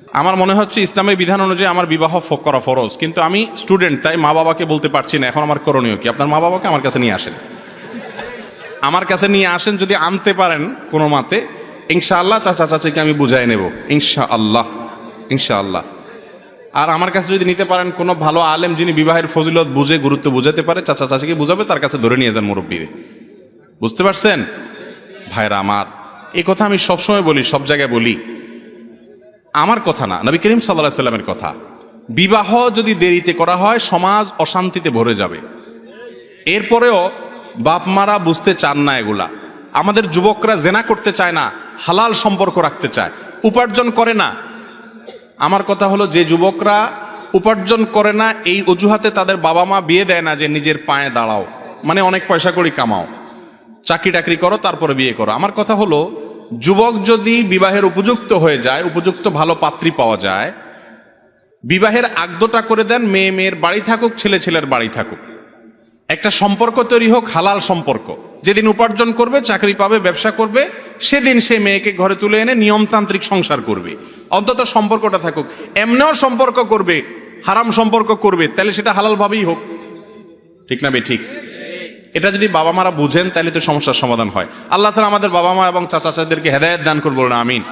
আমার মনে হচ্ছে ইসলামের বিধান অনুযায়ী আমার বিবাহ করা ফরজ, কিন্তু আমি স্টুডেন্ট, তাই মা বাবাকে বলতে পারছি না। এখন আমার করণীয় কি? আপনার মা বাবাকে আমার কাছে নিয়ে আসেন, আমার কাছে নিয়ে আসেন। যদি আনতে পারেন কোনো মতে, ইনশাআল্লাহ চাচা চাচিকে আমি বুঝাই নেব, ইনশাআল্লাহ ইনশাআল্লাহ। আর আমার কাছে যদি নিতে পারেন কোনো ভালো আলেম, যিনি বিবাহের ফজিলত বুঝে, গুরুত্ব বুঝাতে পারে, চাচা চাচিকে বুঝাবে, তার কাছে ধরে নিয়ে যান মুরব্বীরে। বুঝতে পারছেন ভাইরা আমার? এই কথা আমি সবসময় বলি, সব জায়গায় বলি। আমার কথা না, নবী করিম সাল্লাল্লাহু আলাইহি সাল্লামের কথা। বিবাহ যদি দেরিতে করা হয়, সমাজ অশান্তিতে ভরে যাবে। এরপরেও বাপ মারা বুঝতে চান না এগুলা। আমাদের যুবকরা জেনা করতে চায় না, হালাল সম্পর্ক রাখতে চায়, উপার্জন করে না। আমার কথা হলো, যে যুবকরা উপার্জন করে না, এই অজুহাতে তাদের বাবা মা বিয়ে দেয় না যে নিজের পায়ে দাঁড়াও, মানে অনেক পয়সা করি কামাও, চাকরি টাকরি করো, তারপরে বিয়ে করো। আমার কথা হলো, যুবক যদি বিবাহের উপযুক্ত হয়ে যায়, উপযুক্ত ভালো পাত্রী পাওয়া যায়, বিবাহের আগদোটা করে দেন। মেয়ে মেয়ের বাড়ি থাকুক, ছেলে ছেলের বাড়ি থাকুক, একটা সম্পর্ক তৈরি হোক, হালাল সম্পর্ক। যেদিন উপার্জন করবে, চাকরি পাবে, ব্যবসা করবে, সেদিন সে মেয়েকে ঘরে তুলে এনে নিয়মতান্ত্রিক সংসার করবে। অন্তত সম্পর্কটা থাকুক। এমনিও সম্পর্ক করবে, হারাম সম্পর্ক করবে, তাহলে সেটা হালাল ভাবেই হোক। ঠিক না বে ঠিক? এটা যদি বাবা মারা বুঝেন, তাহলে তো সমস্যার সমাধান হয়। আল্লাহ তাআলা আমাদের বাবা মা এবং চাচা চাচিদেরকে হেদায়েত দান করবো না, আমিন।